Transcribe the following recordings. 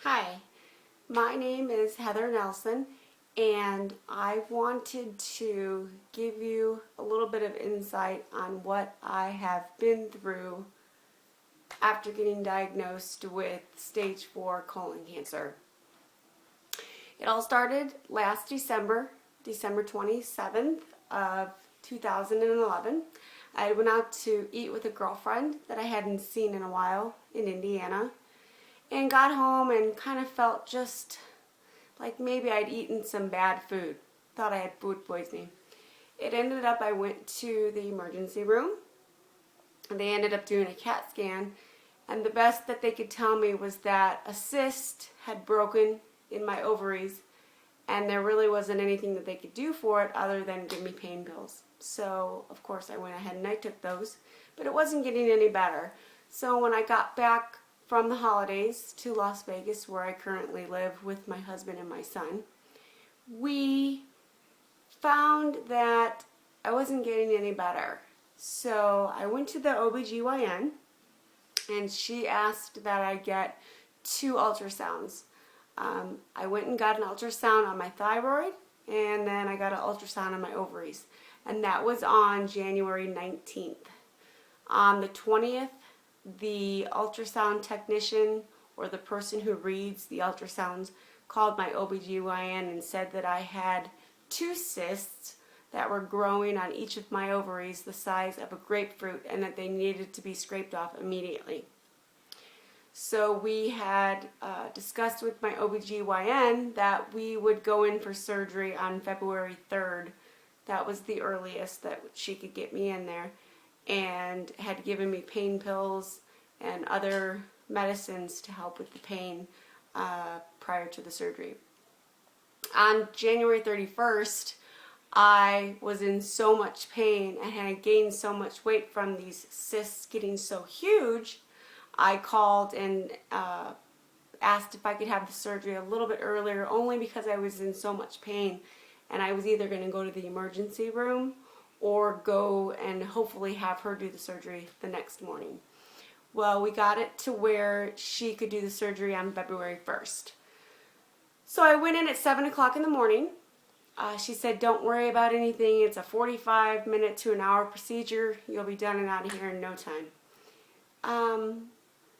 Hi, my name is Heather Nelson, and I wanted to give you a little bit of insight on what I have been through after getting diagnosed with stage 4 colon cancer. It all started last December, December 27th of 2011. I went out to eat with a girlfriend that I hadn't seen in a while in Indiana, and got home and kind of felt just like maybe I'd eaten some bad food. Thought I had food poisoning. It ended up I went to the emergency room, and they ended up doing a CAT scan, and the best that they could tell me was that a cyst had broken in my ovaries, and there really wasn't anything that they could do for it other than give me pain pills. So of course I went ahead and I took those, but it wasn't getting any better. So when I got back from the holidays to Las Vegas, where I currently live with my husband and my son, we found that I wasn't getting any better. So I went to the OBGYN, and she asked that I get 2 ultrasounds. I went and got an ultrasound on my thyroid, and then I got an ultrasound on my ovaries, and that was on January 19th. On the 20th, the ultrasound technician, or the person who reads the ultrasounds, called my OBGYN and said that I had 2 cysts that were growing on each of my ovaries the size of a grapefruit, and that they needed to be scraped off immediately. So we had discussed with my OBGYN that we would go in for surgery on February 3rd. That was the earliest that she could get me in there, and had given me pain pills and other medicines to help with the pain prior to the surgery. On January 31st, I was in so much pain and had gained so much weight from these cysts getting so huge. I called and asked if I could have the surgery a little bit earlier, only because I was in so much pain, and I was either going to go to the emergency room or go and hopefully have her do the surgery the next morning. Well, we got it to where she could do the surgery on February 1st. So I went in at 7 o'clock in the morning. She said, "Don't worry about anything. It's a 45-minute to an hour procedure. You'll be done and out of here in no time."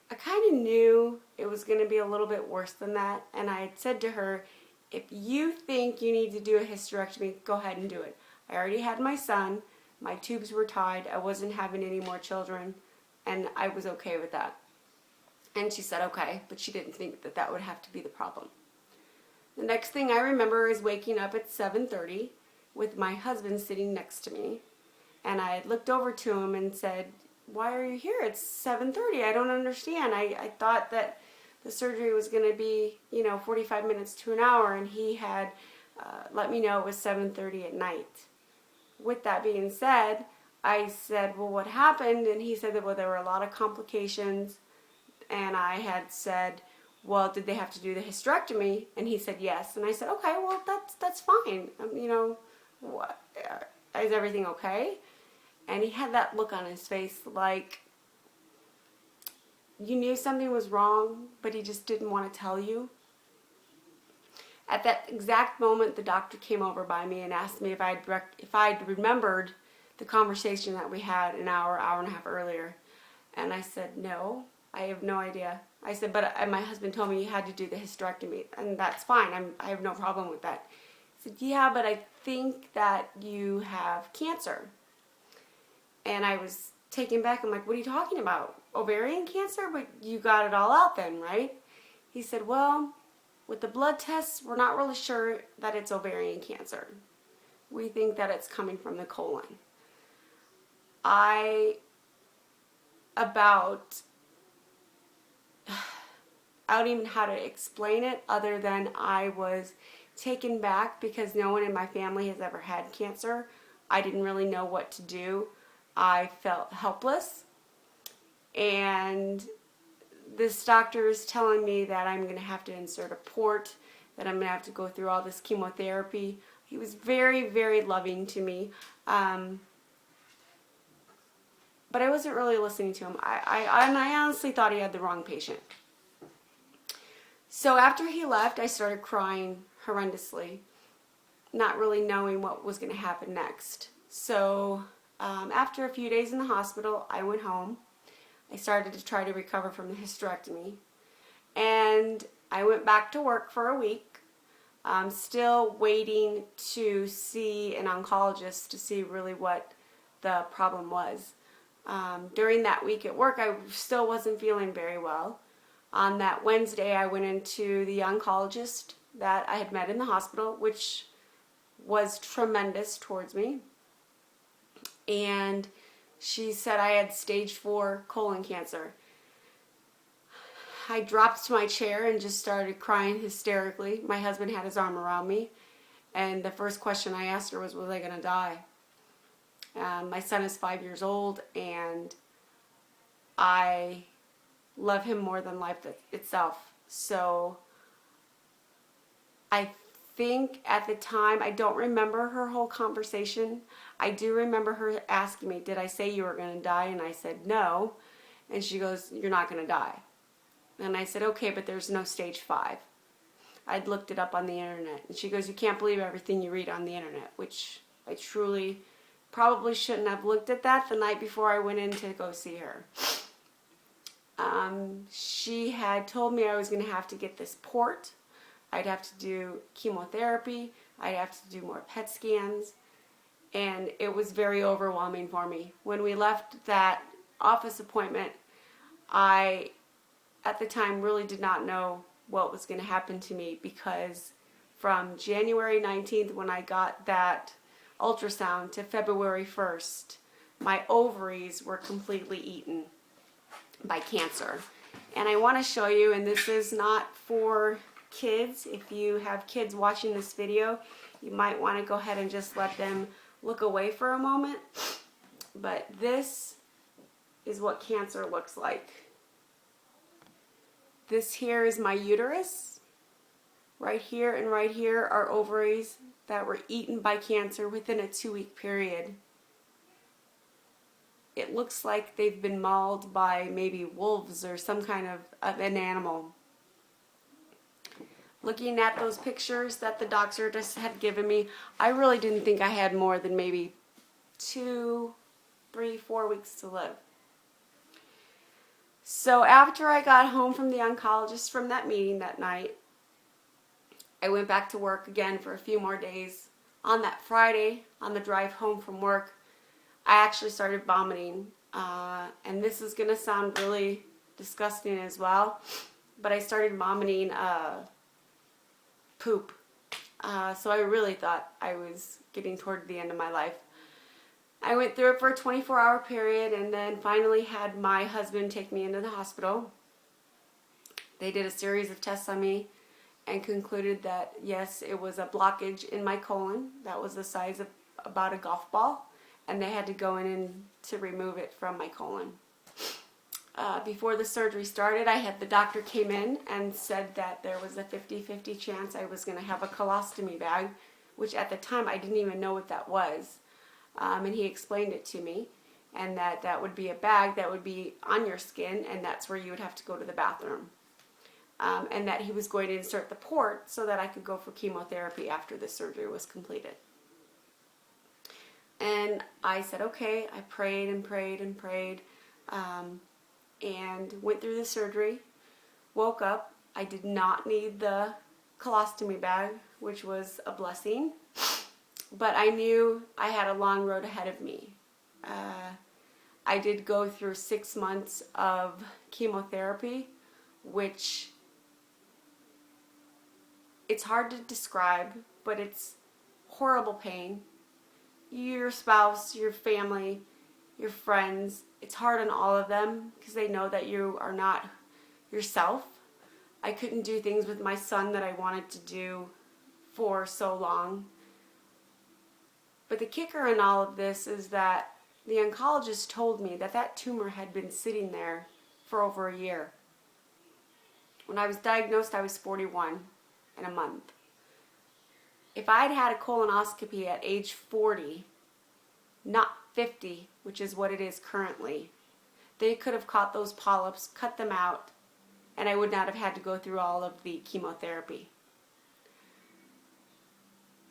I kind of knew it was going to be a little bit worse than that, and I had said to her, "If you think you need to do a hysterectomy, go ahead and do it. I already had my son, my tubes were tied, I wasn't having any more children, and I was okay with that." And she said okay, but she didn't think that that would have to be the problem. The next thing I remember is waking up at 7:30 with my husband sitting next to me, and I had looked over to him and said, "Why are you here? It's 7:30. I don't understand. I thought that the surgery was going to be, 45 minutes to an hour," and he had let me know it was 7:30 at night. With that being said, I said, "Well, what happened?" And he said that, well, there were a lot of complications, and I had said, "Well, did they have to do the hysterectomy?" And he said yes, and I said, "Okay, well, that's fine. What, is everything okay?" And he had that look on his face like you knew something was wrong, but he just didn't want to tell you. At that exact moment, the doctor came over by me and asked me if I'd remembered the conversation that we had an hour and a half earlier. And I said, "No, I have no idea." I said, "But my husband told me you had to do the hysterectomy, and that's fine. I have no problem with that." He said, "Yeah, but I think that you have cancer." And I was taken back. I'm like, "What are you talking about? Ovarian cancer? But you got it all out then, right?" He said, "Well, with the blood tests, we're not really sure that it's ovarian cancer. We think that it's coming from the colon." I don't even know how to explain it other than I was taken back because no one in my family has ever had cancer. I didn't really know what to do. I felt helpless, and this doctor is telling me that I'm going to have to insert a port, that I'm going to have to go through all this chemotherapy. He was very, very loving to me, but I wasn't really listening to him. I honestly thought he had the wrong patient. So after he left, I started crying horrendously, not really knowing what was going to happen next. So after a few days in the hospital, I went home. I started to try to recover from the hysterectomy. And I went back to work for a week. I'm still waiting to see an oncologist to see really what the problem was. During that week at work, I still wasn't feeling very well. On that Wednesday, I went into the oncologist that I had met in the hospital, which was tremendous towards me. And she said I had stage 4 colon cancer. I dropped to my chair and just started crying hysterically. My husband had his arm around me, and the first question I asked her was I going to die? My son is 5 years old, and I love him more than life itself. So I think at the time, I don't remember her whole conversation. I do remember her asking me, did I say you were going to die? And I said no. And she goes, you're not going to die. And I said, okay, but there's no stage 5. I'd looked it up on the internet. And she goes, you can't believe everything you read on the internet, which I truly probably shouldn't have looked at that the night before I went in to go see her. She had told me I was going to have to get this port. I'd have to do chemotherapy. I'd have to do more PET scans. And it was very overwhelming for me. When we left that office appointment, I, at the time, really did not know what was going to happen to me, because from January 19th, when I got that ultrasound, to February 1st, my ovaries were completely eaten by cancer. And I want to show you, and this is not for kids. If you have kids watching this video, you might want to go ahead and just let them look away for a moment. But this is what cancer looks like. This here is my uterus. Right here and right here are ovaries that were eaten by cancer within a 2-week period. It looks like they've been mauled by maybe wolves or some kind of an animal. Looking at those pictures that the doctor just had given me, I really didn't think I had more than maybe 2, 3, 4 weeks to live. So after I got home from the oncologist from that meeting that night, I went back to work again for a few more days. On that Friday, on the drive home from work, I actually started vomiting. And this is going to sound really disgusting as well, but I started vomiting poop. So I really thought I was getting toward the end of my life. I went through it for a 24-hour period, and then finally had my husband take me into the hospital. They did a series of tests on me and concluded that, yes, it was a blockage in my colon that was the size of about a golf ball, and they had to go in to remove it from my colon. Before the surgery started, the doctor came in and said that there was a 50-50 chance I was going to have a colostomy bag, which at the time I didn't even know what that was. And he explained it to me, and that would be a bag that would be on your skin, and that's where you would have to go to the bathroom. And that he was going to insert the port so that I could go for chemotherapy after the surgery was completed. And I said, okay. I prayed and prayed and prayed, and went through the surgery, woke up. I did not need the colostomy bag, which was a blessing. But I knew I had a long road ahead of me. I did go through 6 months of chemotherapy, which it's hard to describe, but it's horrible pain. Your spouse, your family, your friends, it's hard on all of them because they know that you are not yourself. I couldn't do things with my son that I wanted to do for so long. But the kicker in all of this is that the oncologist told me that that tumor had been sitting there for over a year. When I was diagnosed, I was 41 in a month. If I'd had a colonoscopy at age 40, not 50, which is what it is currently, they could have caught those polyps, cut them out, and I would not have had to go through all of the chemotherapy.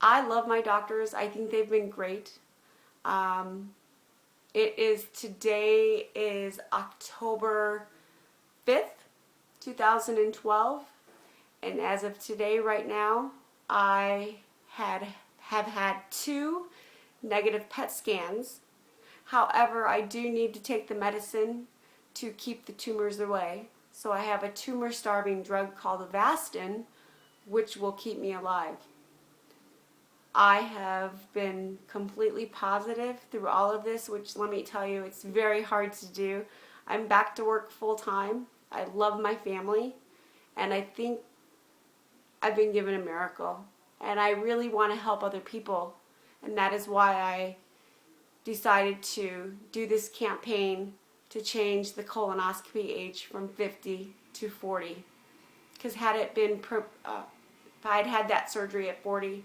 I love my doctors. I think they've been great. Today is October 5th, 2012, and as of today, right now, I have had 2 negative PET scans. However, I do need to take the medicine to keep the tumors away. So I have a tumor-starving drug called Avastin, which will keep me alive. I have been completely positive through all of this, which, let me tell you, it's very hard to do. I'm back to work full-time. I love my family, and I think I've been given a miracle. And I really want to help other people, and that is why I decided to do this campaign to change the colonoscopy age from 50 to 40. Because if I'd had that surgery at 40,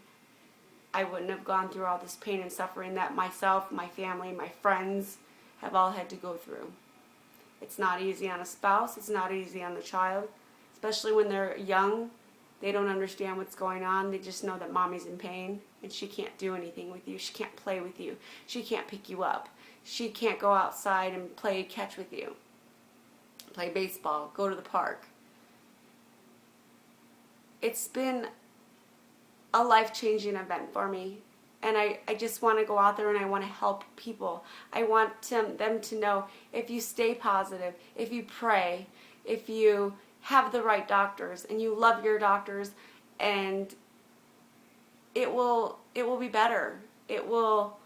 I wouldn't have gone through all this pain and suffering that myself, my family, my friends have all had to go through. It's not easy on a spouse. It's not easy on the child, especially when they're young. They don't understand what's going on. They just know that mommy's in pain and she can't do anything with you. She can't play with you. She can't pick you up. She can't go outside and play catch with you, play baseball, go to the park. It's been a life-changing event for me, and I just want to go out there and I want to help people. I want them to know, if you stay positive, if you pray, if you have the right doctors and you love your doctors, and it will be better. It will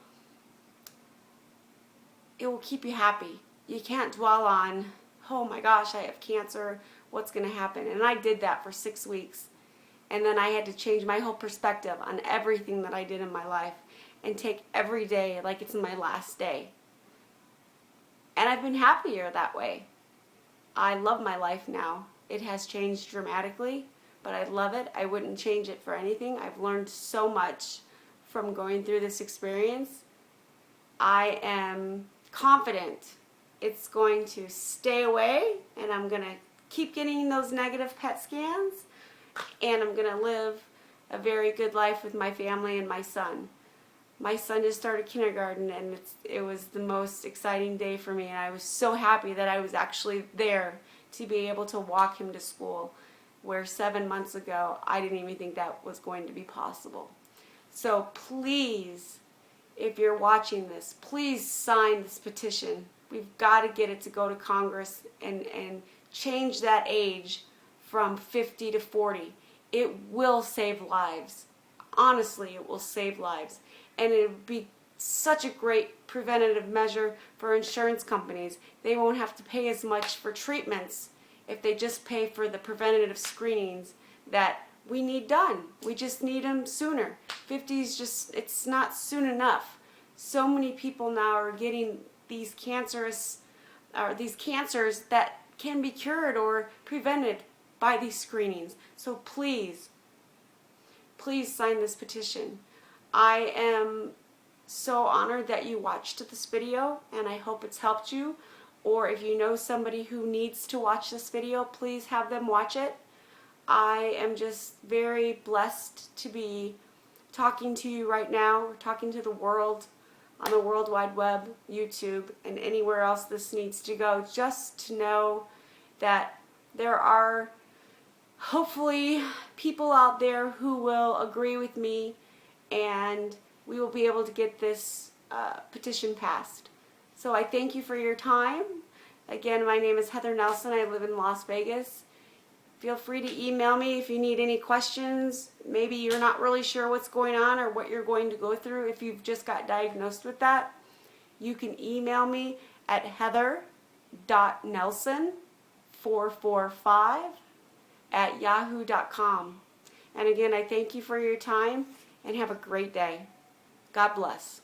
keep you happy. You can't dwell on, oh my gosh, I have cancer, what's going to happen? And I did that for 6 weeks. And then I had to change my whole perspective on everything that I did in my life and take every day like it's my last day. And I've been happier that way. I love my life now. It has changed dramatically, but I love it. I wouldn't change it for anything. I've learned so much from going through this experience. I am confident it's going to stay away, and I'm going to keep getting those negative PET scans, and I'm going to live a very good life with my family and my son. My son just started kindergarten, and it was the most exciting day for me, and I was so happy that I was actually there to be able to walk him to school, where 7 months ago I didn't even think that was going to be possible. So please, if you're watching this, please sign this petition. We've got to get it to go to Congress and change that age from 50 to 40. It will save lives. Honestly, it will save lives. And it would be such a great preventative measure for insurance companies. They won't have to pay as much for treatments if they just pay for the preventative screenings that we need done. We just need them sooner. 50 is just, it's not soon enough. So many people now are getting these cancers that can be cured or prevented by these screenings. So please, please sign this petition. I am so honored that you watched this video, and I hope it's helped you. Or if you know somebody who needs to watch this video, please have them watch it. I am just very blessed to be talking to you right now, talking to the world on the World Wide Web, YouTube, and anywhere else this needs to go, just to know that there are hopefully people out there who will agree with me, and we will be able to get this petition passed. So I thank you for your time. Again, my name is Heather Nelson. I live in Las Vegas. Feel free to email me if you need any questions. Maybe you're not really sure what's going on or what you're going to go through. If you've just got diagnosed with that, you can email me at heather.nelson445@yahoo.com. And again, I thank you for your time, and have a great day. God bless.